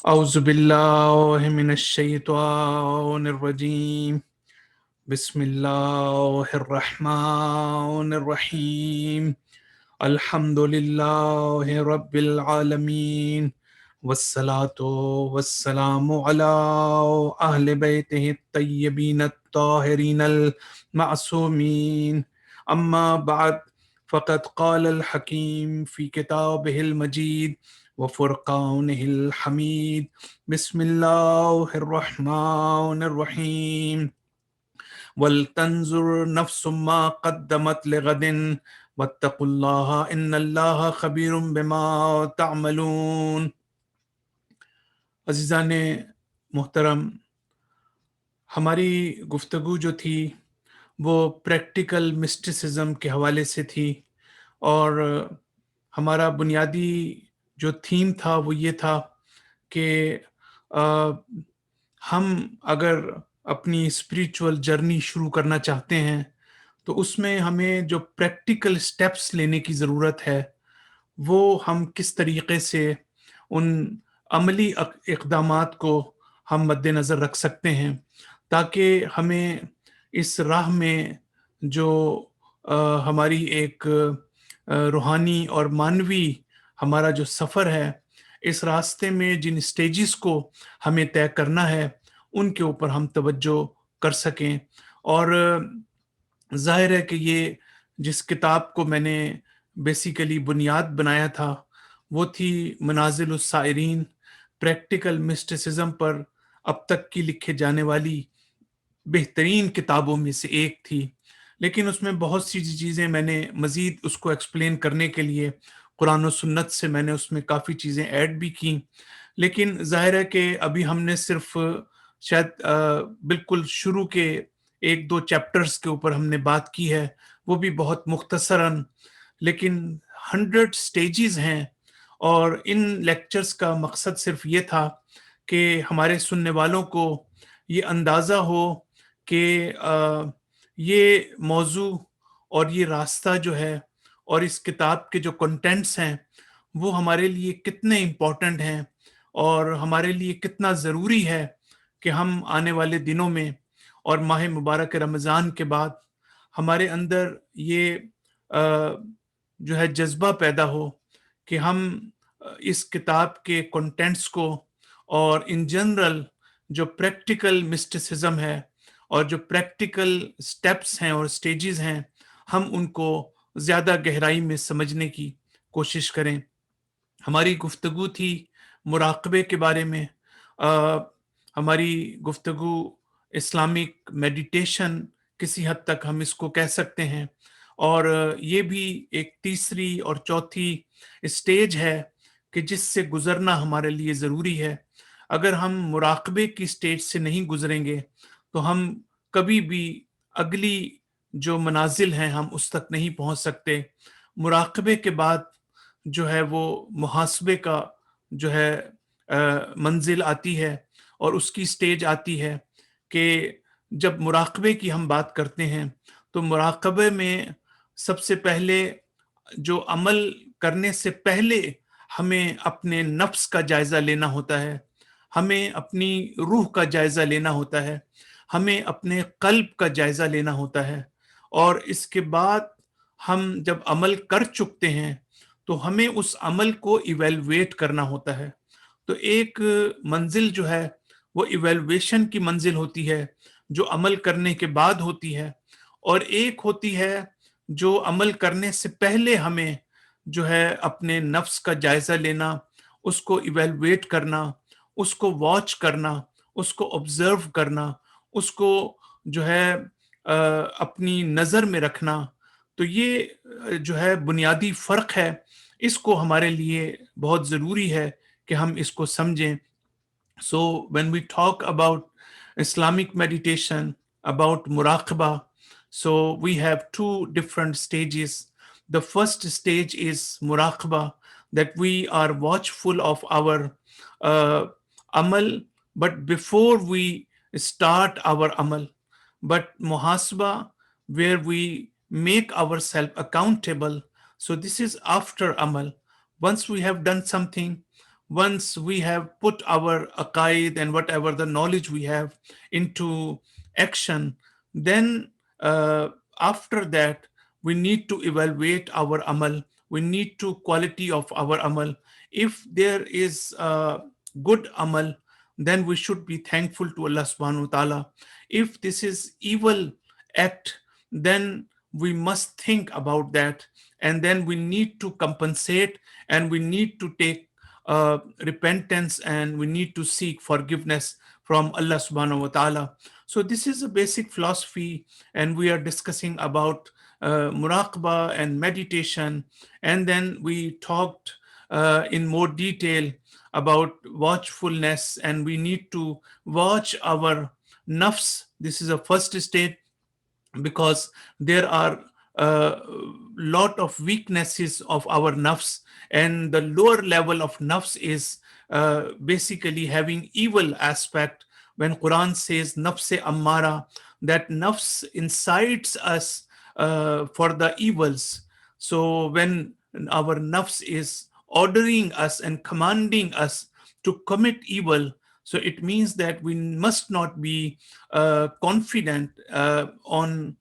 اعوذ باللہ من الشیطان الرجیم بسم اللہ الرحمن الرحیم الحمد للہ رب العالمین والصلاة والسلام علی اہل بیتہ الطیبین الطاہرین المعصومین اما بعد فقد قال الحکیم فی کتابہ المجید وفرقانہ الحمید بسم اللہ الرحمن الرحیم وَلْتَنْظُرْ نَفْسٌ مَّا قَدَّمَتْ لِغَدٍ وَاتَّقُوا اللَّهَ إِنَّ اللَّهَ خَبِيرٌ بِمَا تَعْمَلُونَ۔ عزیزان محترم، ہماری گفتگو جو تھی وہ پریکٹیکل مسٹیسزم کے حوالے سے تھی، اور ہمارا بنیادی جو تھیم تھا وہ یہ تھا کہ ہم اگر اپنی اسپریچول جرنی شروع کرنا چاہتے ہیں تو اس میں ہمیں جو پریکٹیکل سٹیپس لینے کی ضرورت ہے وہ ہم کس طریقے سے ان عملی اقدامات کو ہم مد نظر رکھ سکتے ہیں تاکہ ہمیں اس راہ میں جو ہماری ایک روحانی اور معنوی ہمارا جو سفر ہے، اس راستے میں جن سٹیجز کو ہمیں طے کرنا ہے ان کے اوپر ہم توجہ کر سکیں۔ اور ظاہر ہے کہ یہ جس کتاب کو میں نے بیسیکلی بنیاد بنایا تھا وہ تھی منازل السائرین، پریکٹیکل مسٹیسزم پر اب تک کی لکھے جانے والی بہترین کتابوں میں سے ایک تھی، لیکن اس میں بہت سی چیزیں میں نے مزید اس کو ایکسپلین کرنے کے لیے قرآن و سنت سے میں نے اس میں کافی چیزیں ایڈ بھی کی، لیکن ظاہر ہے کہ ابھی ہم نے صرف شاید بالکل شروع کے ایک دو چیپٹرز کے اوپر ہم نے بات کی ہے، وہ بھی بہت مختصراً، لیکن 100 سٹیجز ہیں، اور ان لیکچرز کا مقصد صرف یہ تھا کہ ہمارے سننے والوں کو یہ اندازہ ہو کہ یہ موضوع اور یہ راستہ جو ہے اور اس کتاب کے جو کنٹینٹس ہیں وہ ہمارے لیے کتنے امپورٹنٹ ہیں اور ہمارے لیے کتنا ضروری ہے کہ ہم آنے والے دنوں میں اور ماہ مبارک رمضان کے بعد ہمارے اندر یہ جو ہے جذبہ پیدا ہو کہ ہم اس کتاب کے کنٹینٹس کو اور ان جنرل جو پریکٹیکل مسٹیسزم ہے اور جو پریکٹیکل سٹیپس ہیں اور سٹیجز ہیں ہم ان کو زیادہ گہرائی میں سمجھنے کی کوشش کریں۔ ہماری گفتگو تھی مراقبے کے بارے میں، ہماری گفتگو اسلامک میڈیٹیشن کسی حد تک ہم اس کو کہہ سکتے ہیں، اور یہ بھی ایک تیسری اور چوتھی اسٹیج ہے کہ جس سے گزرنا ہمارے لیے ضروری ہے۔ اگر ہم مراقبے کی اسٹیج سے نہیں گزریں گے تو ہم کبھی بھی اگلی جو منازل ہیں ہم اس تک نہیں پہنچ سکتے۔ مراقبے کے بعد جو ہے وہ محاسبے کا جو ہے منزل آتی ہے، اور اس کی سٹیج آتی ہے کہ جب مراقبے کی ہم بات کرتے ہیں تو مراقبے میں سب سے پہلے جو عمل کرنے سے پہلے ہمیں اپنے نفس کا جائزہ لینا ہوتا ہے، ہمیں اپنی روح کا جائزہ لینا ہوتا ہے، ہمیں اپنے قلب کا جائزہ لینا ہوتا ہے، اور اس کے بعد ہم جب عمل کر چکتے ہیں تو ہمیں اس عمل کو ایویلویٹ کرنا ہوتا ہے۔ تو ایک منزل جو ہے وہ ایویلویشن کی منزل ہوتی ہے جو عمل کرنے کے بعد ہوتی ہے، اور ایک ہوتی ہے جو عمل کرنے سے پہلے ہمیں جو ہے اپنے نفس کا جائزہ لینا، اس کو ایویلویٹ کرنا، اس کو واچ کرنا، اس کو آبزرو کرنا، اس کو جو ہے اپنی نظر میں رکھنا۔ تو یہ جو ہے بنیادی فرق ہے، اس کو ہمارے لیے بہت ضروری ہے کہ ہم اس کو سمجھیں۔ So when we talk about Islamic meditation, about muraqabah, so we have two different stages. The first stage is muraqabah, that we are watchful of our amal, but before we start our amal. But muhasabah, where we make ourselves accountable, so this is after amal. Once we have done something, once we have put our aqaid and whatever the knowledge we have into action, then uh, after that we need to evaluate our amal. We need to quality of our amal. If there is good amal, then we should be thankful to Allah subhanahu wa ta'ala. If this is evil act, then we must think about that, and then we need to compensate, and we need to take repentance, and we need to seek forgiveness from Allah subhanahu wa ta'ala. So this is a basic philosophy, and we are discussing about muraqabah and meditation, and then we talked in more detail about watchfulness, and we need to watch our nafs. This is a first stage, because there are a lot of weaknesses of our nafs, and the lower level of nafs is basically having evil aspect. When Quran says nafs ammara, that nafs incites us for the evils. So when our nafs is ordering us and commanding us to commit evil, so it means that we must not be confident on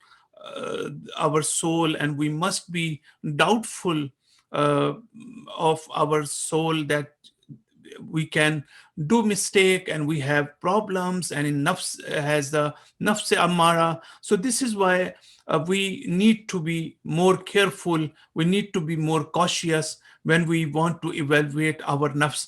our soul, and we must be doubtful uh, of our soul, that we can do mistake and we have problems, and in nafs has the nafs amara. So this is why we need to be more careful, we need to be more cautious when we want to evaluate our nafs.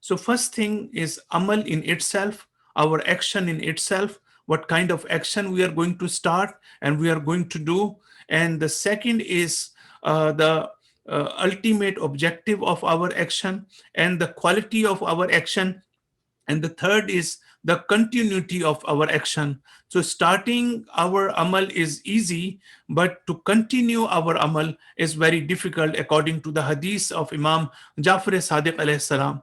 So first thing is amal in itself, our action in itself, what kind of action we are going to start and we are going to do. And the second is the ultimate objective of our action and the quality of our action. And the third is the continuity of our action. So starting our amal is easy, but to continue our amal is very difficult, according to the hadith of Imam Jafar Sadiq alayhi salam.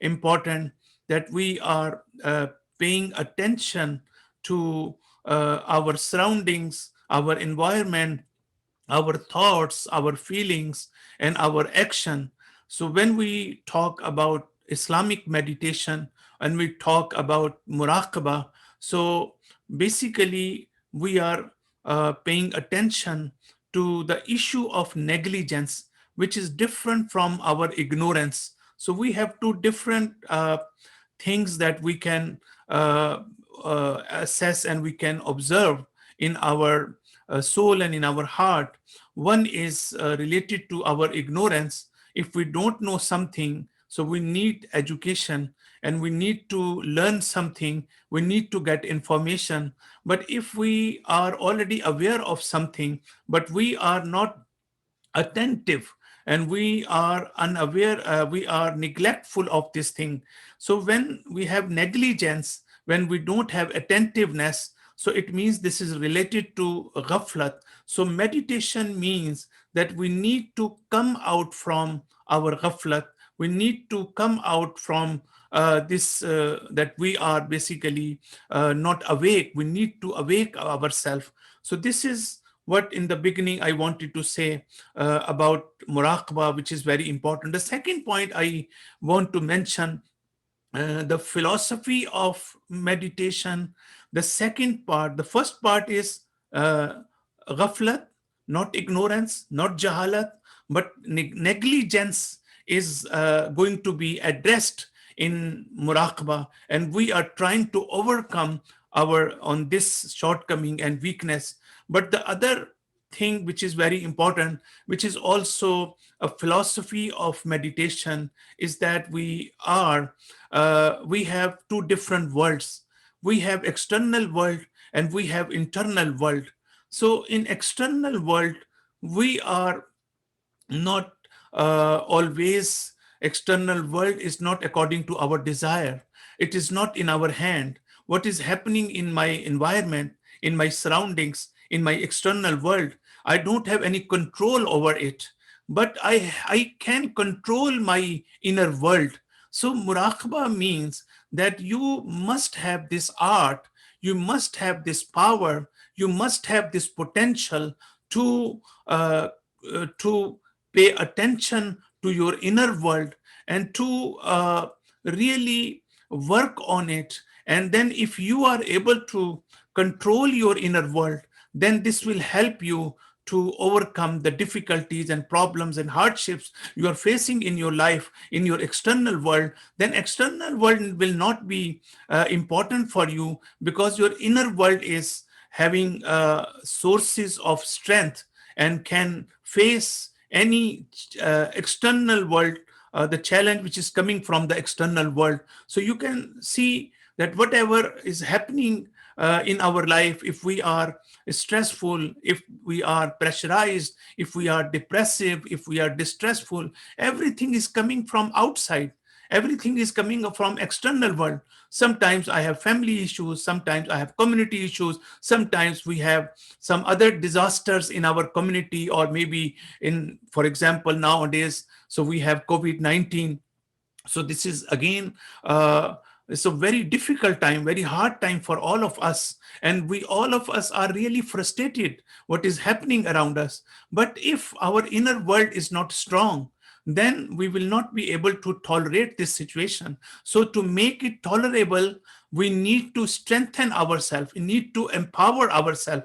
important, that we are paying attention to our surroundings, our environment, our thoughts, our feelings, and our action. So when we talk about Islamic meditation and we talk about muraqabah, so basically we are paying attention to the issue of negligence, which is different from our ignorance. So we have two different things that we can assess and we can observe in our soul and in our heart. One is related to our ignorance. If we don't know something, so we need education and we need to learn something, we need to get information. But if we are already aware of something, but we are not attentive and we are unaware, we are neglectful of this thing. So when we have negligence, when we don't have attentiveness, so it means this is related to ghaflat. So meditation means that we need to come out from our ghaflat, we need to come out from this that we are basically not awake, we need to awake ourselves. So this is what in the beginning I wanted to say about muraqabah, which is very important. The second point I want to mention, the philosophy of meditation. The second part, the first part is ghaflat, not ignorance, not jahalat, but negligence is going to be addressed in muraqabah, and we are trying to overcome our on this shortcoming and weakness. But the other thing which is very important, which is also a philosophy of meditation, is that we have two different worlds. We have external world and we have internal world. So in external world, we are not always, external world is not according to our desire. It is not in our hand. What is happening in my environment, in my surroundings, in my external world, I don't have any control over it, but I can control my inner world. So muraqabah means that you must have this art, you must have this power, you must have this potential to to pay attention to your inner world and to really work on it. And then if you are able to control your inner world, then this will help you to overcome the difficulties and problems and hardships you are facing in your life, in your external world. Then external world will not be important for you, because your inner world is having sources of strength and can face any external world, the challenge which is coming from the external world. So you can see that whatever is happening in our life, if we are stressful, if we are pressurized, if we are depressive, if we are distressful, everything is coming from outside. Everything is coming from external world. Sometimes I have family issues, sometimes I have community issues, sometimes we have some other disasters in our community, or maybe in, for example, nowadays, so we have COVID-19. So this is again it's a very difficult time, very hard time for all of us, and we all of us are really frustrated what is happening around us. But if our inner world is not strong, then we will not be able to tolerate this situation. So to make it tolerable, we need to strengthen ourselves, we need to empower ourselves.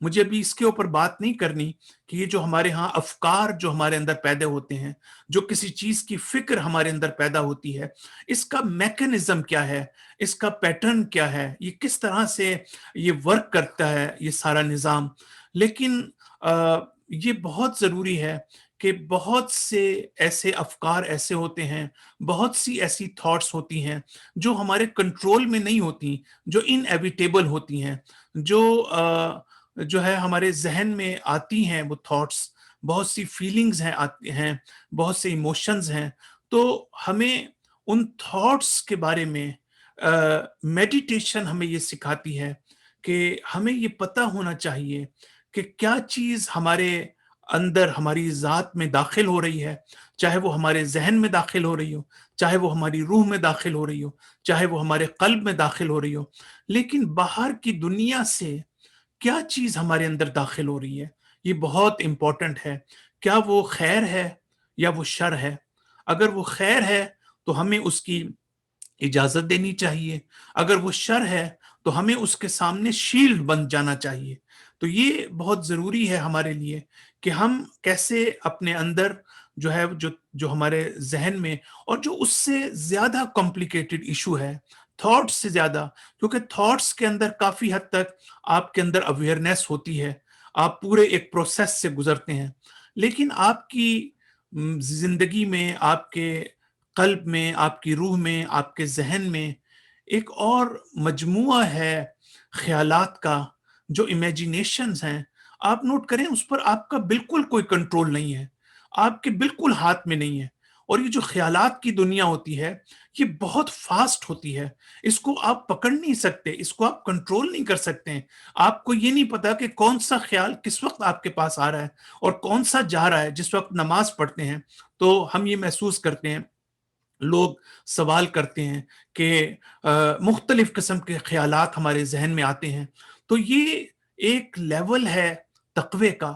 مجھے ابھی اس کے اوپر بات نہیں کرنی کہ یہ جو ہمارے ہاں افکار جو ہمارے اندر پیدا ہوتے ہیں، جو کسی چیز کی فکر ہمارے اندر پیدا ہوتی ہے، اس کا میکنزم کیا ہے، اس کا پیٹرن کیا ہے، یہ کس طرح سے یہ ورک کرتا ہے یہ سارا نظام. لیکن یہ بہت ضروری ہے کہ بہت سے ایسے افکار ایسے ہوتے ہیں، بہت سی ایسی تھاٹس ہوتی ہیں جو ہمارے کنٹرول میں نہیں ہوتی، جو ان ایویٹیبل ہوتی ہیں، جو جو ہے ہمارے ذہن میں آتی ہیں. وہ تھاٹس، بہت سی فیلنگز ہیں آتی ہیں، بہت سے ایموشنز ہیں. تو ہمیں ان تھاٹس کے بارے میں میڈیٹیشن ہمیں یہ سکھاتی ہے کہ ہمیں یہ پتہ ہونا چاہیے کہ کیا چیز ہمارے اندر ہماری ذات میں داخل ہو رہی ہے، چاہے وہ ہمارے ذہن میں داخل ہو رہی ہو، چاہے وہ ہماری روح میں داخل ہو رہی ہو، چاہے وہ ہمارے قلب میں داخل ہو رہی ہو. لیکن باہر کی دنیا سے کیا چیز ہمارے اندر داخل ہو رہی ہے، یہ بہت امپورٹنٹ ہے. کیا وہ خیر ہے یا وہ شر ہے؟ اگر وہ خیر ہے تو ہمیں اس کی اجازت دینی چاہیے، اگر وہ شر ہے تو ہمیں اس کے سامنے شیلڈ بن جانا چاہیے. تو یہ بہت ضروری ہے ہمارے لیے کہ ہم کیسے اپنے اندر جو ہے جو ہمارے ذہن میں، اور جو اس سے زیادہ کمپلیکیٹڈ ایشو ہے تھاٹس سے زیادہ، کیونکہ تھاٹس کے اندر کافی حد تک آپ کے اندر اویئرنیس ہوتی ہے، آپ پورے ایک پروسیس سے گزرتے ہیں. لیکن آپ کی زندگی میں، آپ کے قلب میں، آپ کی روح میں، آپ کے ذہن میں ایک اور مجموعہ ہے خیالات کا، جو امیجینیشنز ہیں. آپ نوٹ کریں اس پر آپ کا بالکل کوئی کنٹرول نہیں ہے، آپ کے بالکل ہاتھ میں نہیں ہے. اور یہ جو خیالات کی دنیا ہوتی ہے یہ بہت فاسٹ ہوتی ہے، اس کو آپ پکڑ نہیں سکتے، اس کو آپ کنٹرول نہیں کر سکتے ہیں. آپ کو یہ نہیں پتا کہ کون سا خیال کس وقت آپ کے پاس آ رہا ہے اور کون سا جا رہا ہے. جس وقت نماز پڑھتے ہیں تو ہم یہ محسوس کرتے ہیں، لوگ سوال کرتے ہیں کہ مختلف قسم کے خیالات ہمارے ذہن میں آتے ہیں. تو یہ ایک لیول ہے تقوی کا،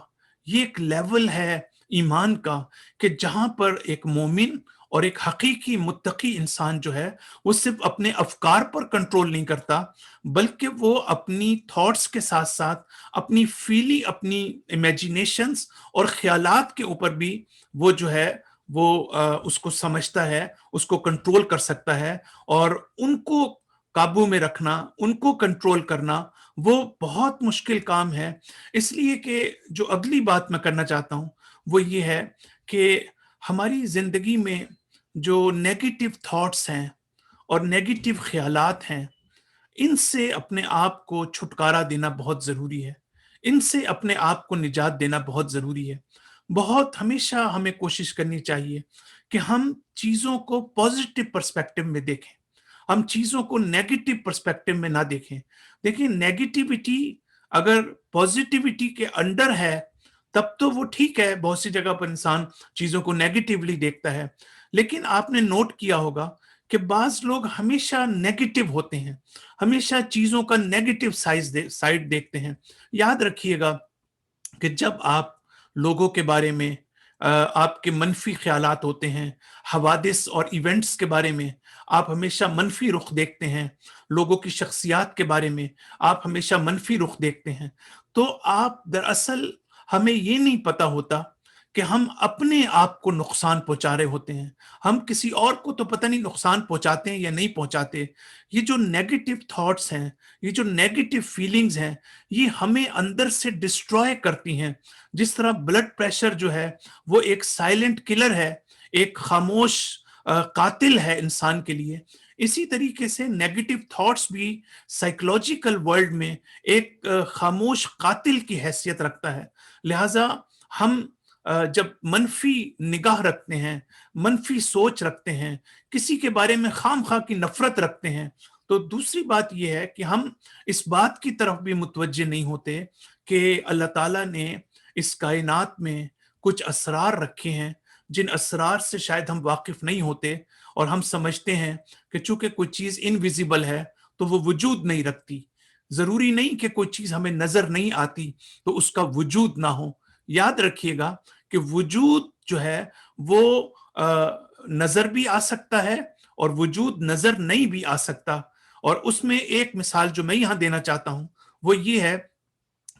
یہ ایک لیول ہے ایمان کا، کہ جہاں پر ایک مومن اور ایک حقیقی متقی انسان جو ہے وہ صرف اپنے افکار پر کنٹرول نہیں کرتا، بلکہ وہ اپنی تھاٹس کے ساتھ ساتھ اپنی امیجینیشنز اور خیالات کے اوپر بھی وہ جو ہے وہ اس کو سمجھتا ہے، اس کو کنٹرول کر سکتا ہے. اور ان کو قابو میں رکھنا، ان کو کنٹرول کرنا وہ بہت مشکل کام ہے. اس لیے کہ جو اگلی بات میں کرنا چاہتا ہوں وہ یہ ہے کہ ہماری زندگی میں جو نیگیٹو تھاٹس ہیں اور نیگیٹو خیالات ہیں، ان سے اپنے آپ کو چھٹکارا دینا بہت ضروری ہے، ان سے اپنے آپ کو نجات دینا بہت ضروری ہے. بہت ہمیشہ ہمیں کوشش کرنی چاہیے کہ ہم چیزوں کو پازیٹو پرسپیکٹو میں دیکھیں، ہم چیزوں کو نیگیٹو پرسپیکٹو میں نہ دیکھیں. دیکھیں نیگیٹیوٹی اگر پازیٹیوٹی کے انڈر ہے تب تو وہ ٹھیک ہے، بہت سی جگہ پر انسان چیزوں کو نیگیٹیولی دیکھتا ہے. لیکن آپ نے نوٹ کیا ہوگا کہ بعض لوگ ہمیشہ نیگیٹو ہوتے ہیں، ہمیشہ چیزوں کا نیگیٹو سائڈ دیکھتے ہیں. یاد رکھیے گا کہ جب آپ لوگوں کے بارے میں آپ کے منفی خیالات ہوتے ہیں، حوادث اور ایونٹس کے بارے میں آپ ہمیشہ منفی رخ دیکھتے ہیں، لوگوں کی شخصیات کے بارے میں آپ ہمیشہ منفی رخ دیکھتے ہیں، تو آپ دراصل ہمیں یہ نہیں پتا ہوتا کہ ہم اپنے آپ کو نقصان پہنچا رہے ہوتے ہیں. ہم کسی اور کو تو پتہ نہیں نقصان پہنچاتے ہیں یا نہیں پہنچاتے. یہ جو نیگیٹو تھاٹس ہیں، یہ جو نیگیٹو فیلنگز ہیں، یہ ہمیں اندر سے ڈسٹروائے کرتی ہیں. جس طرح بلڈ پریشر جو ہے وہ ایک سائلنٹ کلر ہے، ایک خاموش قاتل ہے انسان کے لیے، اسی طریقے سے نیگیٹو تھاٹس بھی سائیکولوجیکل ورلڈ میں ایک خاموش قاتل کی حیثیت رکھتا ہے. لہٰذا ہم جب منفی نگاہ رکھتے ہیں، منفی سوچ رکھتے ہیں، کسی کے بارے میں خام خواہ کی نفرت رکھتے ہیں، تو دوسری بات یہ ہے کہ ہم اس بات کی طرف بھی متوجہ نہیں ہوتے کہ اللہ تعالیٰ نے اس کائنات میں کچھ اسرار رکھے ہیں جن اسرار سے شاید ہم واقف نہیں ہوتے، اور ہم سمجھتے ہیں کہ چونکہ کوئی چیز انویزیبل ہے تو وہ وجود نہیں رکھتی. ضروری نہیں کہ کوئی چیز ہمیں نظر نہیں آتی تو اس کا وجود نہ ہو. یاد رکھیے گا کہ وجود جو ہے وہ نظر بھی آ سکتا ہے اور وجود نظر نہیں بھی آ سکتا. اور اس میں ایک مثال جو میں یہاں دینا چاہتا ہوں وہ یہ ہے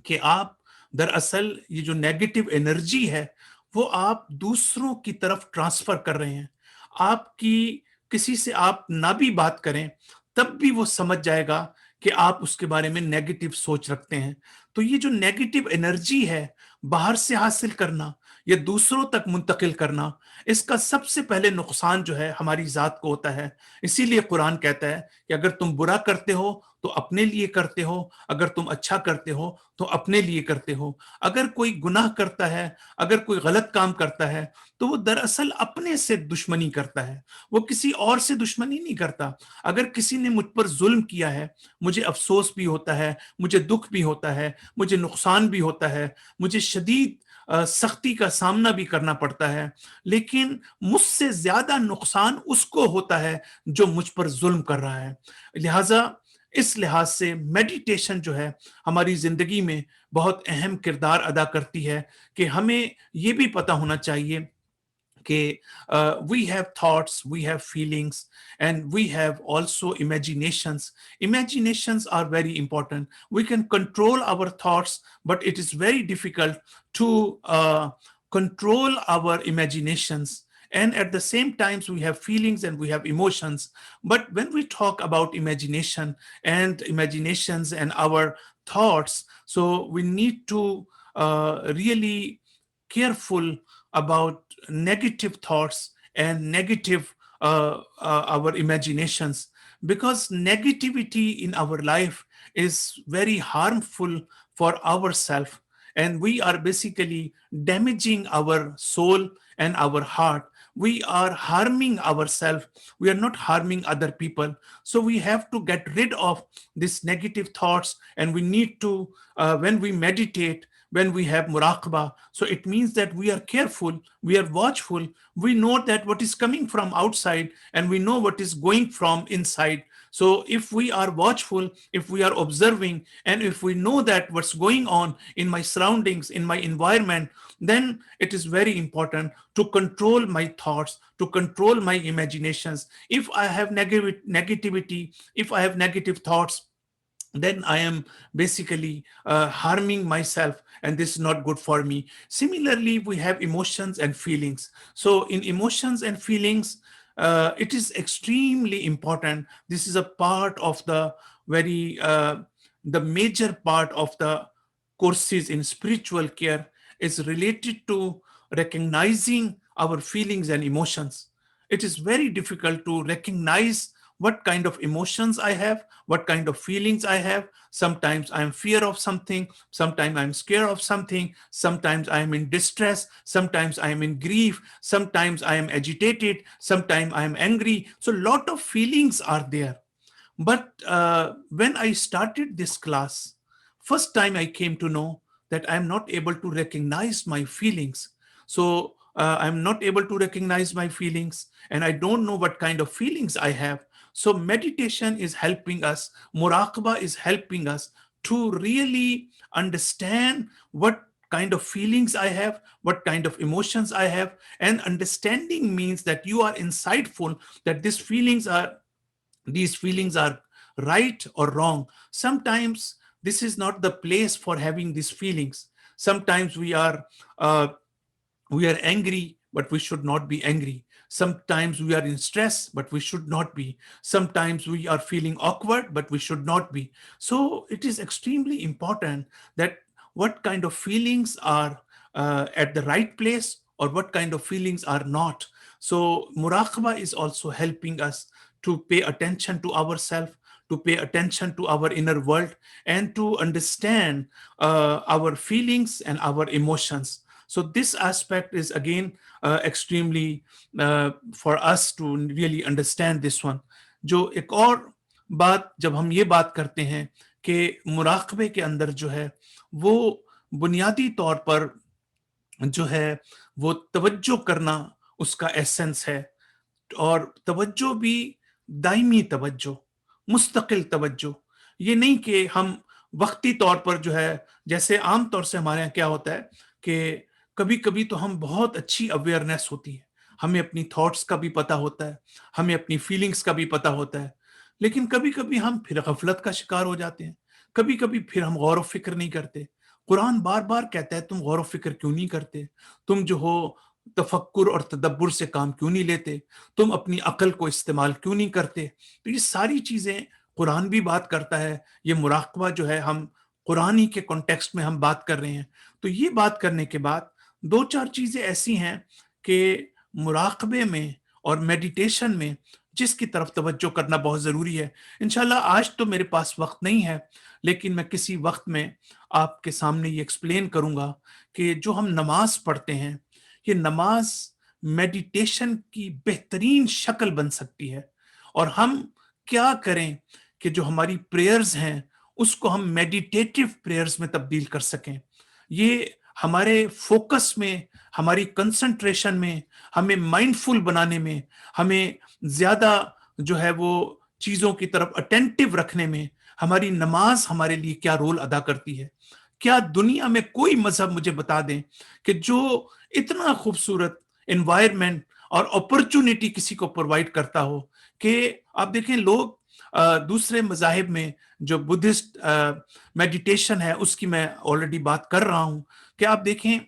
کہ آپ دراصل یہ جو نیگیٹو انرجی ہے وہ آپ دوسروں کی طرف ٹرانسفر کر رہے ہیں. آپ کی کسی سے آپ نہ بھی بات کریں تب بھی وہ سمجھ جائے گا کہ آپ اس کے بارے میں نیگیٹو سوچ رکھتے ہیں. تو یہ جو نیگیٹو انرجی ہے باہر سے حاصل کرنا یا دوسروں تک منتقل کرنا، اس کا سب سے پہلے نقصان جو ہے ہماری ذات کو ہوتا ہے. اسی لیے قرآن کہتا ہے کہ اگر تم برا کرتے ہو تو اپنے لیے کرتے ہو، اگر تم اچھا کرتے ہو تو اپنے لیے کرتے ہو. اگر کوئی گناہ کرتا ہے، اگر کوئی غلط کام کرتا ہے تو وہ دراصل اپنے سے دشمنی کرتا ہے، وہ کسی اور سے دشمنی نہیں کرتا. اگر کسی نے مجھ پر ظلم کیا ہے، مجھے افسوس بھی ہوتا ہے، مجھے دکھ بھی ہوتا ہے، مجھے نقصان بھی ہوتا ہے، مجھے شدید سختی کا سامنا بھی کرنا پڑتا ہے، لیکن مجھ سے زیادہ نقصان اس کو ہوتا ہے جو مجھ پر ظلم کر رہا ہے. لہٰذا اس لحاظ سے میڈیٹیشن جو ہے ہماری زندگی میں بہت اہم کردار ادا کرتی ہے کہ ہمیں یہ بھی پتا ہونا چاہیے کہ we have thoughts, we have feelings, and we have also imaginations. Imaginations are very important. We can control our thoughts, but it is very difficult to control our imaginations. And at the same times, we have feelings and we have emotions. But when we talk about imagination and imaginations and our thoughts, so we need to really careful about negative thoughts and negative our imaginations, because negativity in our life is very harmful for ourselves, and we are basically damaging our soul and our heart. We are harming ourselves, we are not harming other people. So we have to get rid of these negative thoughts, and we need to when we meditate, when we have muraqabah, so it means that we are careful, we are watchful, we know that what is coming from outside and we know what is going from inside. So if we are watchful, if we are observing, and if we know that what's going on in my surroundings, in my environment, then it is very important to control my thoughts, to control my imaginations. If I have negativity, if I have negative thoughts, then I am basically harming myself, and this is not good for me. Similarly, we have emotions and feelings. So, in emotions and feelings, it is extremely important. This is a part of very, the major part of the courses in spiritual care is related to recognizing our feelings and emotions. It is very difficult to recognize what kind of emotions I have, what kind of feelings I have. Sometimes I'm fear of something, sometimes I'm scared of something, sometimes I'm in distress, sometimes I'm in grief, sometimes I am agitated, sometimes I am angry. So a lot of feelings are there. But when I started this class, first time I came to know that I'm not able to recognize my feelings. So I'm not able to recognize my feelings, and I don't know what kind of feelings I have. So meditation is helping us, muraqabah is helping us to really understand what kind of feelings I have, what kind of emotions I have. And understanding means that you are insightful, that these feelings are right or wrong. Sometimes this is not the place for having these feelings. Sometimes uh, we are angry, but we should not be angry. Sometimes we are in stress, but we should not be. Sometimes we are feeling awkward, but we should not be. So it is extremely important that what kind of feelings are at the right place or what kind of feelings are not. So muraqabah is also helping us to pay attention to ourselves, to pay attention to our inner world, and to understand our feelings and our emotions. So this aspect is again extremely for us to really understand this one. جو ایک اور بات جب ہم یہ بات کرتے ہیں کہ مراقبے کے اندر جو ہے وہ بنیادی طور پر جو ہے وہ توجہ کرنا اس کا ایسنس ہے، اور توجہ بھی دائمی توجہ، مستقل توجہ. یہ نہیں کہ ہم وقتی طور پر جو ہے، جیسے عام طور سے ہمارے یہاں کیا ہوتا ہے کہ کبھی کبھی تو ہم بہت اچھی اویئرنیس ہوتی ہے، ہمیں اپنی تھاٹس کا بھی پتا ہوتا ہے، ہمیں اپنی فیلنگس کا بھی پتا ہوتا ہے، لیکن کبھی کبھی ہم پھر غفلت کا شکار ہو جاتے ہیں، کبھی کبھی پھر ہم غور و فکر نہیں کرتے. قرآن بار بار کہتا ہے تم غور و فکر کیوں نہیں کرتے، تم جو ہو تفکر اور تدبر سے کام کیوں نہیں لیتے، تم اپنی عقل کو استعمال کیوں نہیں کرتے. تو یہ ساری چیزیں قرآن بھی بات کرتا ہے. یہ مراقبہ جو ہے ہم قرآنی کے کانٹیکسٹ میں ہم بات کر رہے ہیں. تو یہ بات کرنے کے بعد دو چار چیزیں ایسی ہیں کہ مراقبے میں اور میڈیٹیشن میں جس کی طرف توجہ کرنا بہت ضروری ہے. انشاءاللہ آج تو میرے پاس وقت نہیں ہے، لیکن میں کسی وقت میں آپ کے سامنے یہ ایکسپلین کروں گا کہ جو ہم نماز پڑھتے ہیں، یہ نماز میڈیٹیشن کی بہترین شکل بن سکتی ہے. اور ہم کیا کریں کہ جو ہماری پریئرز ہیں اس کو ہم میڈیٹیٹیو پریئرز میں تبدیل کر سکیں. یہ ہمارے فوکس میں، ہماری کنسنٹریشن میں، ہمیں مائنڈفل بنانے میں، ہمیں زیادہ جو ہے وہ چیزوں کی طرف اٹینٹیو رکھنے میں ہماری نماز ہمارے لیے کیا رول ادا کرتی ہے. کیا دنیا میں کوئی مذہب مجھے بتا دیں کہ جو اتنا خوبصورت انوائرمنٹ اور اپرچونٹی کسی کو پرووائڈ کرتا ہو کہ آپ دیکھیں لوگ دوسرے مذاہب میں جو بدھسٹ میڈیٹیشن ہے اس کی میں آلریڈی بات کر رہا ہوں کہ آپ دیکھیں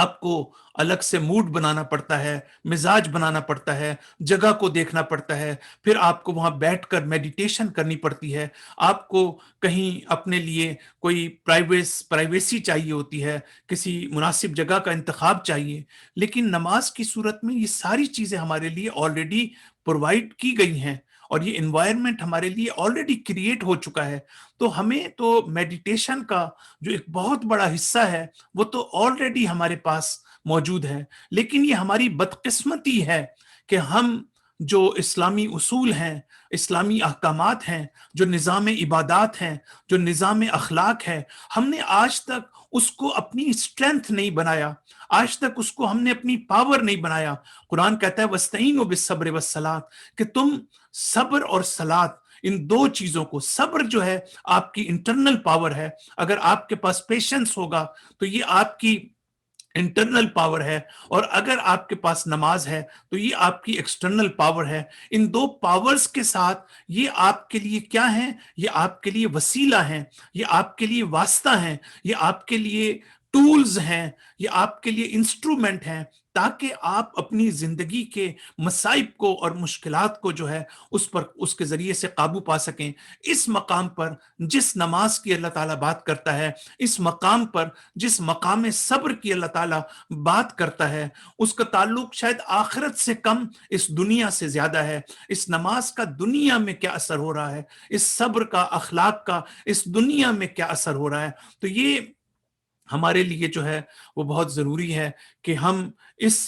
آپ کو الگ سے موڈ بنانا پڑتا ہے، مزاج بنانا پڑتا ہے، جگہ کو دیکھنا پڑتا ہے، پھر آپ کو وہاں بیٹھ کر میڈیٹیشن کرنی پڑتی ہے. آپ کو کہیں اپنے لیے کوئی پرائیویسی چاہیے ہوتی ہے، کسی مناسب جگہ کا انتخاب چاہیے. لیکن نماز کی صورت میں یہ ساری چیزیں ہمارے لیے آلریڈی پرووائڈ کی گئی ہیں اور یہ انوائرمنٹ ہمارے لیے آلریڈی کریٹ ہو چکا ہے. تو ہمیں تو میڈیٹیشن کا جو ایک بہت بڑا حصہ ہے وہ تو آلریڈی ہمارے پاس موجود ہے. لیکن یہ ہماری بدقسمتی ہے کہ ہم جو اسلامی اصول ہیں، اسلامی احکامات ہیں، جو نظام عبادات ہیں، جو نظام اخلاق ہے، ہم نے آج تک اس کو اپنی اسٹرینتھ نہیں بنایا، آج تک اس کو ہم نے اپنی پاور نہیں بنایا. قرآن کہتا ہے وَاسْتَعِینُوا بِالصَّبْرِ وَالصَّلَاةِ کہ تم صبر اور صلاۃ ان دو چیزوں کو، صبر جو ہے آپ کی انٹرنل پاور ہے، اگر آپ کے پاس پیشنس ہوگا تو یہ آپ کی انٹرنل پاور ہے، اور اگر آپ کے پاس نماز ہے تو یہ آپ کی ایکسٹرنل پاور ہے. ان دو پاورز کے ساتھ یہ آپ کے لیے کیا ہیں؟ یہ آپ کے لیے وسیلہ ہیں، یہ آپ کے لیے واسطہ ہیں، یہ آپ کے لیے ٹولز ہیں، یہ آپ کے لیے انسٹرومنٹ ہیں تاکہ آپ اپنی زندگی کے مصائب کو اور مشکلات کو جو ہے اس کے ذریعے سے قابو پا سکیں. اس مقام پر جس نماز کی اللہ تعالیٰ بات کرتا ہے، اس مقام پر جس مقام صبر کی اللہ تعالیٰ بات کرتا ہے، اس کا تعلق شاید آخرت سے کم اس دنیا سے زیادہ ہے. اس نماز کا دنیا میں کیا اثر ہو رہا ہے، اس صبر کا، اخلاق کا اس دنیا میں کیا اثر ہو رہا ہے. تو یہ ہمارے لیے جو ہے وہ بہت ضروری ہے کہ ہم اس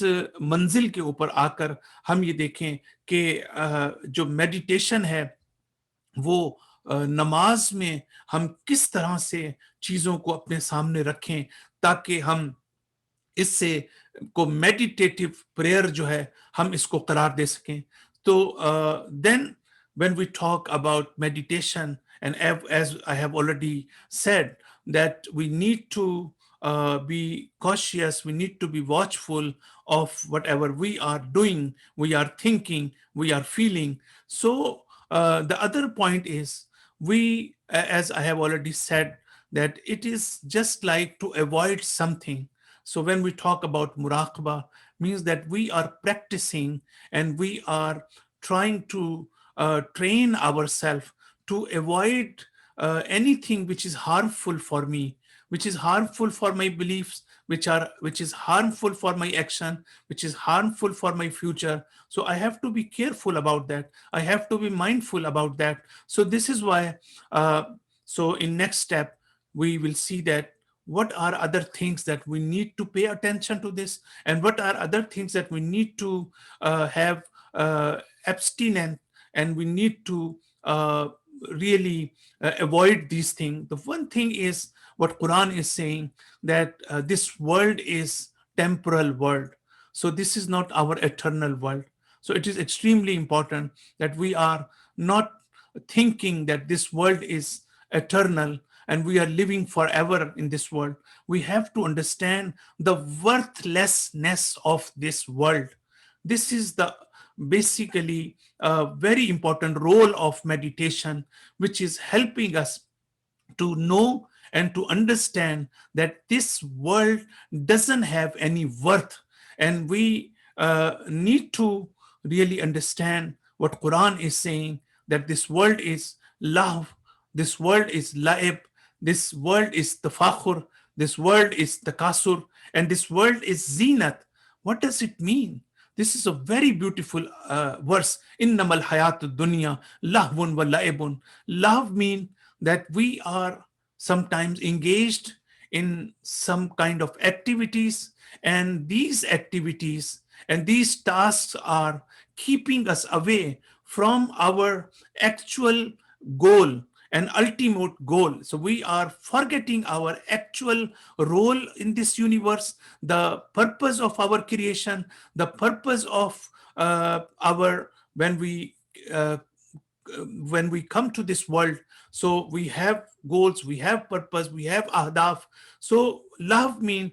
منزل کے اوپر آ کر ہم یہ دیکھیں کہ جو میڈیٹیشن ہے وہ نماز میں ہم کس طرح سے چیزوں کو اپنے سامنے رکھیں تاکہ ہم اس سے کو میڈیٹیٹیو پریئر جو ہے ہم اس کو قرار دے سکیں. تو دین when we talk about meditation, and as I have already said, that we need to be cautious, we need to be watchful of whatever we are doing, we are thinking, we are feeling. So the other point is, we, as I have already said, that it is just like to avoid something. So when we talk about muraqabah, means that we are practicing and we are trying to train ourselves to avoid anything which is harmful for me, which is harmful for my beliefs, which is harmful for my action, which is harmful for my future. So I have to be careful about that. I have to be mindful about that. So this is why, so in next step, we will see that what are other things that we need to pay attention to this, and what are other things that we need to have abstinent, and we need to really avoid these things. The one thing is what Quran is saying, that this world is temporal world. So this is not our eternal world. So it is extremely important that we are not thinking that this world is eternal and we are living forever in this world. We have to understand the worthlessness of this world. This is the basically a very important role of meditation, which is helping us to know and to understand that this world doesn't have any worth. And we need to really understand what Quran is saying, that this world is love, this world is laib, this world is tafakhur, this world is takasur, and this world is zinat. What does it mean? This is a very beautiful verse. Innamal hayatud dunya lahwun wa laibun. Love mean that we are sometimes engaged in some kind of activities, and these activities and these tasks are keeping us away from our actual goal and ultimate goal. So we are forgetting our actual role in this universe, the purpose of our creation, the purpose of our uh, when we come to this world. So we have goals, we have purpose, we have ahdaf. So love mean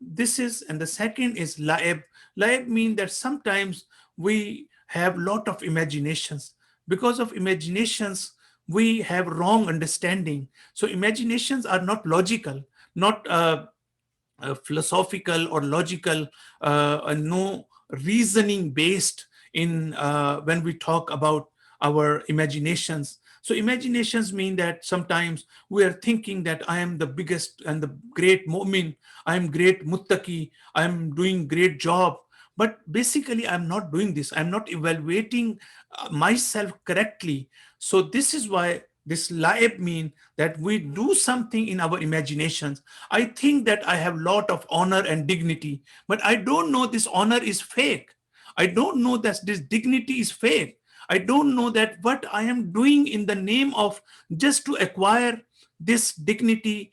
this is, and the second is laib. Laib mean that sometimes we have lot of imaginations. Because of imaginations, we have wrong understanding. So imaginations are not logical, not philosophical or logical, no reasoning based in when we talk about our imaginations. So imaginations mean that sometimes we are thinking that I am the biggest and the great mu'min, I am great muttaqi, I am doing great job. But basically, I'm not doing this. I'm not evaluating myself correctly. So this is why this laib mean that we do something in our imaginations. I think that I have lot of honor and dignity, but I don't know this honor is fake. I don't know that this dignity is fake. I don't know that what I am doing in the name of just to acquire this dignity,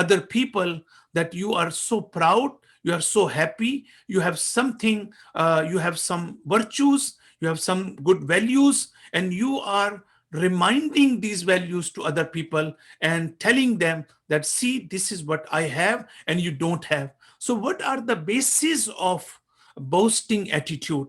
other people that you are so proud, you are so happy, you have something, you have some virtues, you have some good values, and you are reminding these values to other people and telling them that, see, this is what I have and you don't have. So what are the basis of boasting attitude,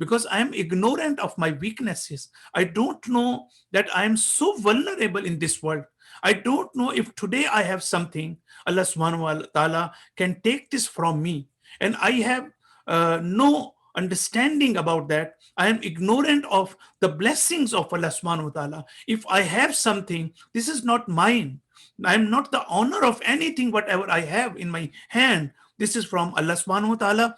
Because I am ignorant of my weaknesses. I don't know that I am so vulnerable in this world. I don't know if today I have something, Allah subhanahu wa ta'ala can take this from me. And I have no understanding about that. I am ignorant of the blessings of Allah subhanahu wa ta'ala. If I have something, this is not mine. I am not the owner of anything, whatever I have in my hand. This is from Allah subhanahu wa ta'ala.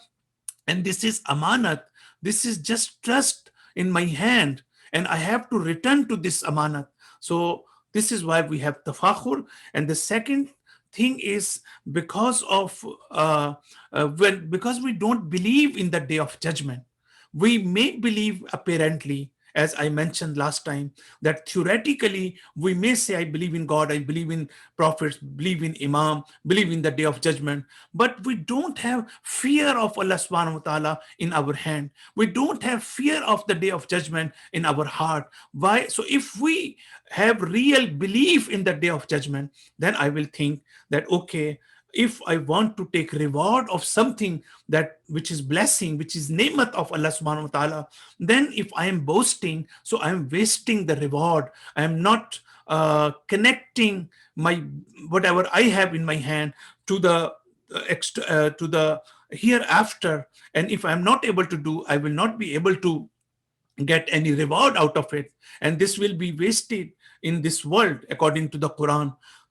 And this is amanat. This is just trust in my hand. And I have to return to this amanat. So this is why we have tafakhur. And the second thing is because of because we don't believe in the day of judgment. We make believe apparently, as I mentioned last time, that theoretically we may say, I believe in God, I believe in prophets, believe in Imam, believe in the day of judgment, but we don't have fear of Allah subhanahu wa ta'ala in our hand. We don't have fear of the day of judgment in our heart. Why? So if we have real belief in the day of judgment, then I will think that, okay, if I want to take reward of something that which is blessing, which is ni'mat of Allah subhanahu wa ta'ala, then if I am boasting, so I am wasting the reward. I am not connecting my whatever I have in my hand to the to the hereafter. And if I'm not able to do, I will not be able to get any reward out of it, and this will be wasted in this world according to the Quran.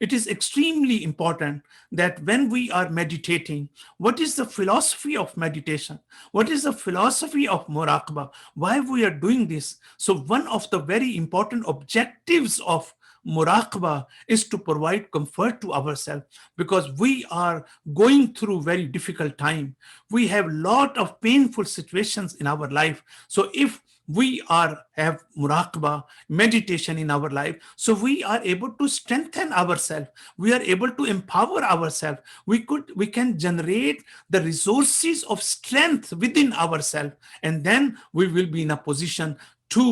It is extremely important that when we are meditating, what is the philosophy of meditation? What is the philosophy of muraqabah? Why we are doing this? So one of the very important objectives of muraqabah is to provide comfort to ourselves, because we are going through very difficult time. We have lot of painful situations in our life. So if we have muraqabah meditation in our life, so we are able to strengthen ourselves, we are able to empower ourselves, we can generate the resources of strength within ourselves, and then we will be in a position to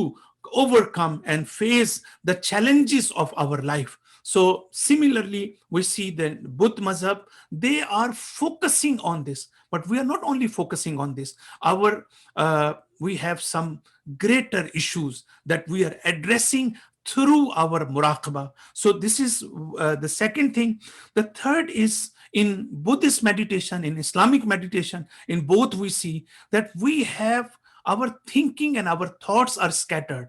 overcome and face the challenges of our life. So similarly, we see the Buddha Mazhab, they are focusing on this, but we are not only focusing on this. We have some greater issues that we are addressing through our muraqabah. So this is the second thing. The third is, in Buddhist meditation, in Islamic meditation, in both we see that we have our thinking and our thoughts are scattered.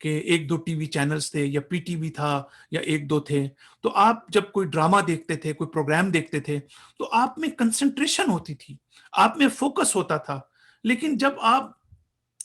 کہ ایک دو T V channels تھے یا P T V تھا یا ایک دو تھے، تو آپ جب کوئی ڈرامہ دیکھتے تھے، کوئی پروگرام دیکھتے تھے، تو آپ میں کنسنٹریشن ہوتی تھی، آپ میں فوکس ہوتا تھا. لیکن جب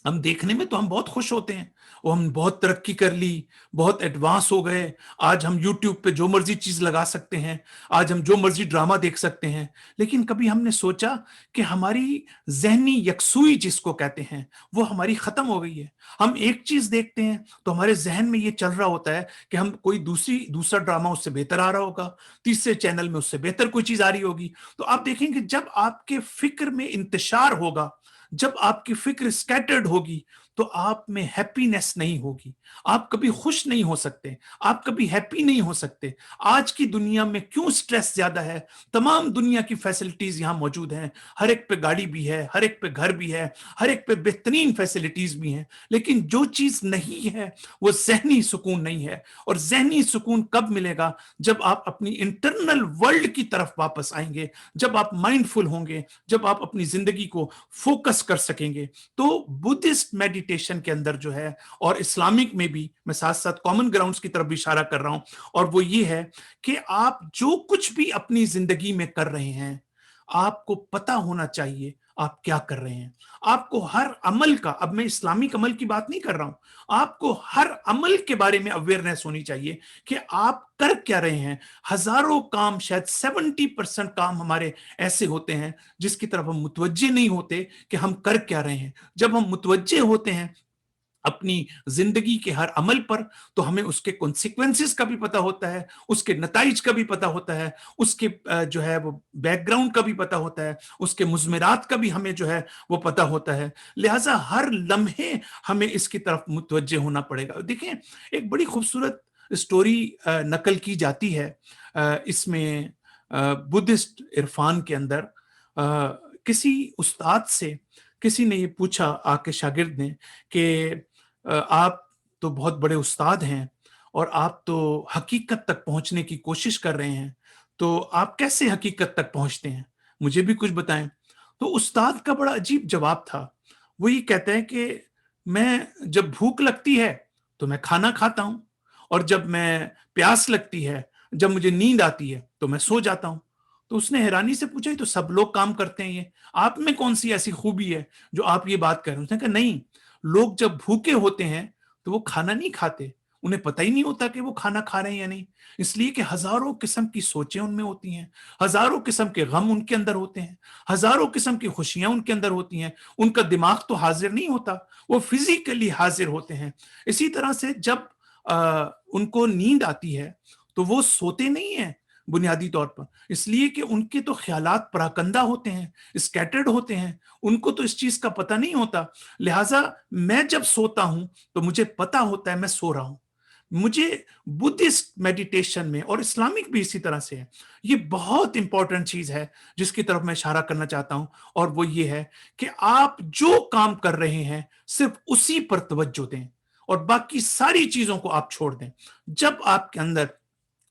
ہم دیکھنے میں تو ہم بہت خوش ہوتے ہیں، وہ ہم بہت ترقی کر لی، بہت ایڈوانس ہو گئے، آج ہم یوٹیوب پہ جو مرضی چیز لگا سکتے ہیں، آج ہم جو مرضی ڈرامہ دیکھ سکتے ہیں. لیکن کبھی ہم نے سوچا کہ ہماری ذہنی یکسوئی جس کو کہتے ہیں وہ ہماری ختم ہو گئی ہے. ہم ایک چیز دیکھتے ہیں تو ہمارے ذہن میں یہ چل رہا ہوتا ہے کہ ہم کوئی دوسرا ڈرامہ اس سے بہتر آ رہا ہوگا، تیسرے چینل میں اس سے بہتر کوئی چیز آ رہی ہوگی. تو آپ دیکھیں کہ جب آپ کے فکر میں انتشار ہوگا، جب آپ کی فکر سکیٹرڈ ہوگی، تو آپ میں ہیپینس نہیں ہوگی، آپ کبھی خوش نہیں ہو سکتے، آپ کبھی ہیپی نہیں ہو سکتے. آج کی دنیا میں کیوں سٹریس زیادہ ہے؟ تمام دنیا کی فیسلٹیز یہاں موجود ہیں، ہر ایک پہ گاڑی بھی ہے، ہر ایک پہ گھر بھی ہے، ہر ایک پہ بہترین فیسلٹیز بھی ہیں، لیکن جو چیز نہیں ہے وہ ذہنی سکون نہیں ہے. اور ذہنی سکون کب ملے گا؟ جب آپ اپنی انٹرنل ورلڈ کی طرف واپس آئیں گے، جب آپ مائنڈ فل ہوں گے، جب آپ اپنی زندگی کو فوکس کر سکیں گے. تو بدھسٹ میڈیٹیشن کے اندر جو ہے، اور اسلامک میں بھی، میں ساتھ ساتھ کامن گراؤنڈز کی طرف بھی اشارہ کر رہا ہوں، اور وہ یہ ہے کہ آپ جو کچھ بھی اپنی زندگی میں کر رہے ہیں، آپ کو پتا ہونا چاہیے آپ کیا کر رہے ہیں. آپ کو ہر عمل کا، اب میں اسلامک عمل کی بات نہیں کر رہا ہوں، آپ کو ہر عمل کے بارے میں اویئرنیس ہونی چاہیے کہ آپ کر کیا رہے ہیں. ہزاروں کام، شاید 70% کام ہمارے ایسے ہوتے ہیں جس کی طرف ہم متوجہ نہیں ہوتے کہ ہم کر کیا رہے ہیں. جب ہم متوجہ ہوتے ہیں اپنی زندگی کے ہر عمل پر، تو ہمیں اس کے کانسیکوینسز کا بھی پتا ہوتا ہے، اس کے نتائج کا بھی پتا ہوتا ہے، اس کے جو ہے وہ بیک گراؤنڈ کا بھی پتا ہوتا ہے، اس کے مضمرات کا بھی ہمیں جو ہے وہ پتا ہوتا ہے. لہٰذا ہر لمحے ہمیں اس کی طرف متوجہ ہونا پڑے گا. دیکھیں، ایک بڑی خوبصورت اسٹوری نقل کی جاتی ہے اس میں بدھسٹ عرفان کے اندر. کسی استاد سے کسی نے یہ پوچھا، آ کے شاگرد نے، کہ آپ تو بہت بڑے استاد ہیں اور آپ تو حقیقت تک پہنچنے کی کوشش کر رہے ہیں، تو آپ کیسے حقیقت تک پہنچتے ہیں؟ مجھے بھی کچھ بتائیں. تو استاد کا بڑا عجیب جواب تھا. وہ یہ کہتے ہیں کہ میں جب بھوک لگتی ہے تو میں کھانا کھاتا ہوں، اور جب میں پیاس لگتی ہے، جب مجھے نیند آتی ہے تو میں سو جاتا ہوں. تو اس نے حیرانی سے پوچھا، یہ تو سب لوگ کام کرتے ہیں، یہ آپ میں کون سی ایسی خوبی ہے جو آپ یہ بات کر رہے ہیں؟ اس نے کہا نہیں، لوگ جب بھوکے ہوتے ہیں تو وہ کھانا نہیں کھاتے، انہیں پتہ ہی نہیں ہوتا کہ وہ کھانا کھا رہے ہیں یا نہیں، اس لیے کہ ہزاروں قسم کی سوچیں ان میں ہوتی ہیں، ہزاروں قسم کے غم ان کے اندر ہوتے ہیں، ہزاروں قسم کی خوشیاں ان کے اندر ہوتی ہیں. ان کا دماغ تو حاضر نہیں ہوتا، وہ فزیکلی حاضر ہوتے ہیں. اسی طرح سے جب ان کو نیند آتی ہے تو وہ سوتے نہیں ہیں بنیادی طور پر، اس لیے کہ ان کے تو خیالات پراکندہ ہوتے ہیں، اسکیٹرڈ ہوتے ہیں، ان کو تو اس چیز کا پتہ نہیں ہوتا. لہٰذا میں جب سوتا ہوں تو مجھے پتا ہوتا ہے میں سو رہا ہوں. مجھے بدھسٹ میڈیٹیشن میں، اور اسلامک بھی اسی طرح سے ہے، یہ بہت امپورٹنٹ چیز ہے جس کی طرف میں اشارہ کرنا چاہتا ہوں، اور وہ یہ ہے کہ آپ جو کام کر رہے ہیں صرف اسی پر توجہ دیں اور باقی ساری چیزوں کو آپ چھوڑ دیں. جب آپ کے اندر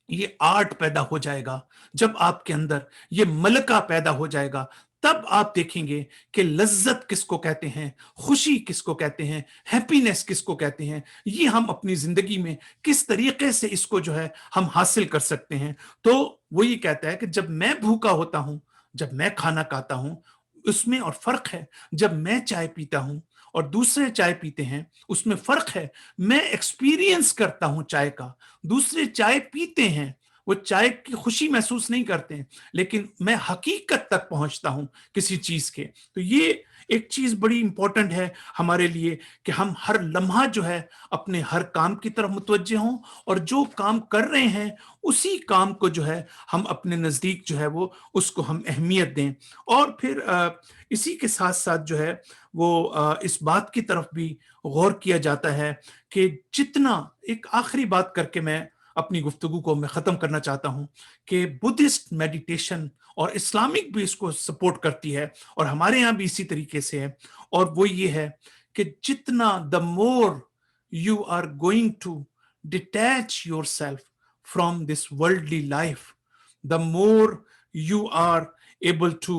یہ آرٹ پیدا ہو جائے گا، جب آپ کے اندر یہ ملکہ پیدا ہو جائے گا، تب آپ دیکھیں گے کہ لذت کس کو کہتے ہیں، خوشی کس کو کہتے ہیں، ہیپینس کس کو کہتے ہیں. یہ ہم اپنی زندگی میں کس طریقے سے اس کو جو ہے ہم حاصل کر سکتے ہیں. تو وہ یہ کہتا ہے کہ جب میں بھوکا ہوتا ہوں، جب میں کھانا کھاتا ہوں، اس میں اور فرق ہے. جب میں چائے پیتا ہوں اور دوسرے چائے پیتے ہیں، اس میں فرق ہے. میں ایکسپیرینس کرتا ہوں چائے کا، دوسرے چائے پیتے ہیں، وہ چائے کی خوشی محسوس نہیں کرتے ہیں، لیکن میں حقیقت تک پہنچتا ہوں کسی چیز کے. تو یہ ایک چیز بڑی امپورٹنٹ ہے ہمارے لیے کہ ہم ہر لمحہ جو ہے اپنے ہر کام کی طرف متوجہ ہوں، اور جو کام کر رہے ہیں اسی کام کو جو ہے ہم اپنے نزدیک جو ہے وہ اس کو ہم اہمیت دیں. اور پھر اسی کے ساتھ ساتھ جو ہے وہ اس بات کی طرف بھی غور کیا جاتا ہے کہ جتنا، ایک آخری بات کر کے میں اپنی گفتگو کو میں ختم کرنا چاہتا ہوں، کہ بدھسٹ میڈیٹیشن اور اسلامک بھی اس کو سپورٹ کرتی ہے، اور ہمارے ہاں بھی اسی طریقے سے ہے. اور وہ یہ ہے کہ جتنا the more you are going to detach yourself from this worldly life, the more you are able to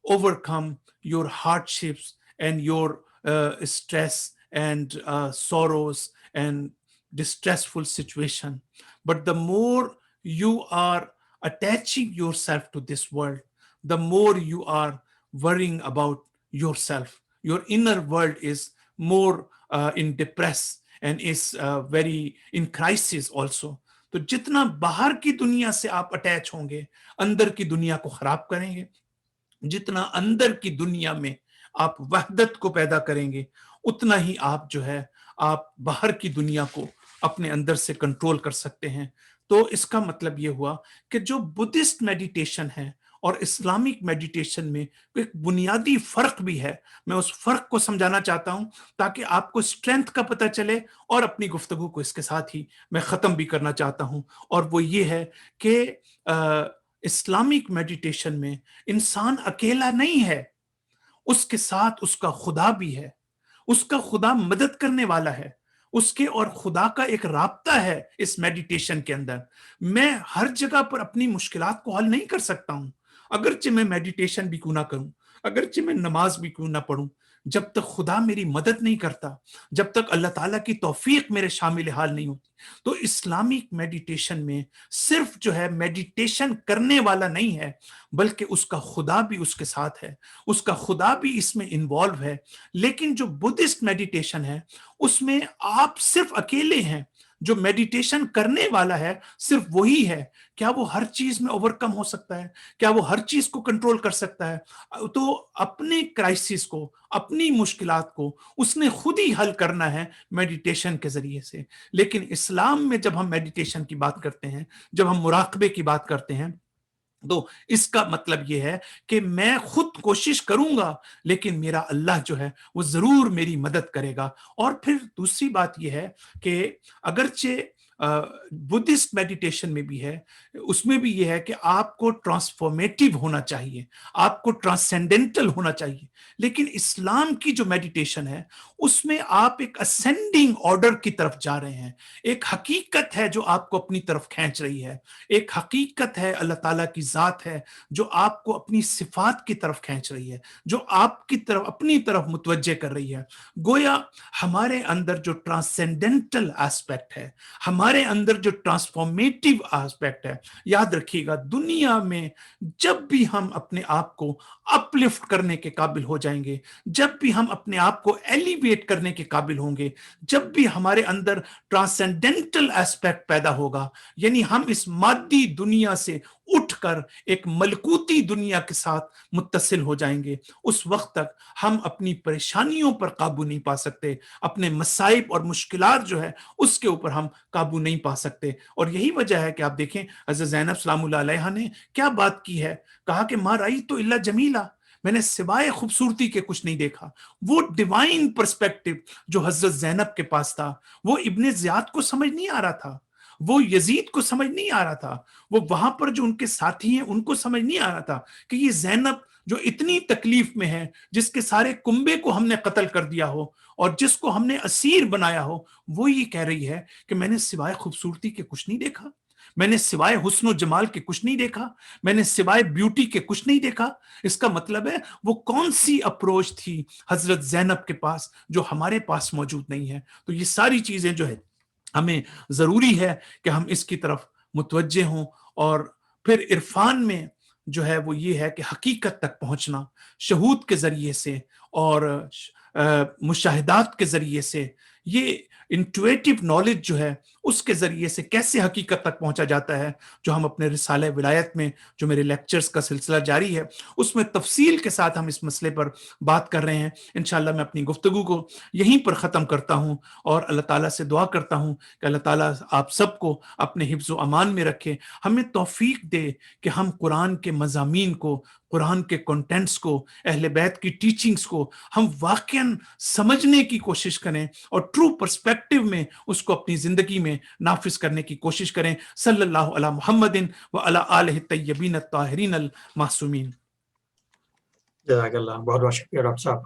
overcome your hardships and your stress and sorrows and distressful situation. But the more you are attaching yourself to this world, the more you are worrying about yourself. Your inner world is more in depress and is very in crisis also. تو جتنا باہر کی دنیا سے آپ attach ہوں گے اندر کی دنیا کو خراب کریں گے، جتنا اندر کی دنیا میں آپ وحدت کو پیدا کریں گے اتنا ہی آپ جو ہے آپ باہر کی دنیا کو اپنے اندر سے کنٹرول کر سکتے ہیں. تو اس کا مطلب یہ ہوا کہ جو بدھسٹ میڈیٹیشن ہے اور اسلامک میڈیٹیشن میں ایک بنیادی فرق بھی ہے. میں اس فرق کو سمجھانا چاہتا ہوں تاکہ آپ کو اسٹرینتھ کا پتہ چلے، اور اپنی گفتگو کو اس کے ساتھ ہی میں ختم بھی کرنا چاہتا ہوں. اور وہ یہ ہے کہ اسلامک میڈیٹیشن میں انسان اکیلا نہیں ہے، اس کے ساتھ اس کا خدا بھی ہے. اس کا خدا مدد کرنے والا ہے، اس کے اور خدا کا ایک رابطہ ہے اس میڈیٹیشن کے اندر. میں ہر جگہ پر اپنی مشکلات کو حل نہیں کر سکتا ہوں، اگرچہ میں میڈیٹیشن بھی کیوں نہ کروں، اگرچہ میں نماز بھی کیوں نہ پڑھوں. جب تک خدا میری مدد نہیں کرتا، جب تک اللہ تعالیٰ کی توفیق میرے شامل حال نہیں ہوتی. تو اسلامک میڈیٹیشن میں صرف جو ہے میڈیٹیشن کرنے والا نہیں ہے، بلکہ اس کا خدا بھی اس کے ساتھ ہے، اس کا خدا بھی اس میں انوالو ہے. لیکن جو بدھسٹ میڈیٹیشن ہے اس میں آپ صرف اکیلے ہیں، جو میڈیٹیشن کرنے والا ہے صرف وہی ہے. کیا وہ ہر چیز میں اوورکم ہو سکتا ہے؟ کیا وہ ہر چیز کو کنٹرول کر سکتا ہے؟ تو اپنے کرائسس کو، اپنی مشکلات کو اس نے خود ہی حل کرنا ہے میڈیٹیشن کے ذریعے سے. لیکن اسلام میں جب ہم میڈیٹیشن کی بات کرتے ہیں، جب ہم مراقبے کی بات کرتے ہیں، تو اس کا مطلب یہ ہے کہ میں خود کوشش کروں گا لیکن میرا اللہ جو ہے وہ ضرور میری مدد کرے گا. اور پھر دوسری بات یہ ہے کہ اگرچہ بدھسٹ میڈیٹیشن میں بھی ہے، اس میں بھی یہ ہے کہ آپ کو ٹرانسفارمیٹیو ہونا چاہیے، آپ کو ٹرانسینڈنٹل ہونا چاہیے. لیکن اسلام کی جو میڈیٹیشن ہے اس میں آپ ایک اسینڈنگ آرڈر کی طرف جا رہے ہیں. ایک حقیقت ہے جو آپ کو اپنی طرف کھینچ رہی ہے، ایک حقیقت ہے، اللہ تعالیٰ کی ذات ہے جو آپ کو اپنی صفات کی طرف کھینچ رہی ہے، جو آپ کی طرف اپنی طرف متوجہ کر رہی ہے. گویا ہمارے اندر جو ٹرانسینڈنٹل ایسپیکٹ ہے، ہمارے اندر جو ٹرانسفارمیٹیو ایسپیکٹ ہے، یاد رکھیے گا دنیا میں جب بھی ہم اپنے آپ کو اپ لفٹ کرنے کے قابل ہو جائیں گے، جب بھی ہم اپنے آپ کو ایلیویٹ کرنے کے قابل ہوں گے، جب بھی ہمارے اندر ٹرانسینڈنٹل ایسپیکٹ پیدا ہوگا، یعنی ہم اس مادی دنیا سے اٹھ کر ایک ملکوتی دنیا کے ساتھ متصل ہو جائیں گے، اس وقت تک ہم اپنی پریشانیوں پر قابو نہیں پا سکتے، اپنے مصائب اور مشکلات جو ہے اس کے اوپر ہم قابو نہیں پا سکتے. اور یہی وجہ ہے کہ آپ دیکھیں حضرت زینب سلام اللہ علیہا نے کیا بات کی ہے، کہا کہ ما رأیت الا جمیلا، میں نے سوائے خوبصورتی کے کچھ نہیں دیکھا. وہ ڈیوائن پرسپیکٹو جو حضرت زینب کے پاس تھا وہ ابن زیاد کو سمجھ نہیں آ رہا تھا، وہ یزید کو سمجھ نہیں آ رہا تھا، وہ وہاں پر جو ان کے ساتھی ہیں ان کو سمجھ نہیں آ رہا تھا کہ یہ زینب جو اتنی تکلیف میں ہے، جس کے سارے کنبے کو ہم نے قتل کر دیا ہو اور جس کو ہم نے اسیر بنایا ہو، وہ یہ کہہ رہی ہے کہ میں نے سوائے خوبصورتی کے کچھ نہیں دیکھا، میں نے سوائے حسن و جمال کے کچھ نہیں دیکھا، میں نے سوائے بیوٹی کے کچھ نہیں دیکھا. اس کا مطلب ہے وہ کون سی اپروچ تھی حضرت زینب کے پاس جو ہمارے پاس موجود نہیں ہے. تو یہ ساری چیزیں جو ہے ہمیں ضروری ہے کہ ہم اس کی طرف متوجہ ہوں. اور پھر عرفان میں جو ہے وہ یہ ہے کہ حقیقت تک پہنچنا شہود کے ذریعے سے اور مشاہدات کے ذریعے سے، یہ انٹویٹیو نالج جو ہے اس کے ذریعے سے کیسے حقیقت تک پہنچا جاتا ہے، جو ہم اپنے رسالہ ولایت میں جو میرے لیکچرز کا سلسلہ جاری ہے اس میں تفصیل کے ساتھ ہم اس مسئلے پر بات کر رہے ہیں. انشاءاللہ میں اپنی گفتگو کو یہیں پر ختم کرتا ہوں اور اللہ تعالیٰ سے دعا کرتا ہوں کہ اللہ تعالیٰ آپ سب کو اپنے حفظ و امان میں رکھے، ہمیں توفیق دے کہ ہم قرآن کے مضامین کو، قرآن کے کنٹینٹس کو، اہل بیت کی ٹیچنگز کو ہم واقعاً سمجھنے کی کوشش کریں اور ٹرو پرسپیکٹو میں اس کو اپنی زندگی میں نافذ کرنے کی کوشش کریں. صلی اللہ علی محمد و علی آلہ الطیبین الطاہرین المعصومین. جزاک اللہ، بہت بہت شکریہ ڈاکٹر صاحب.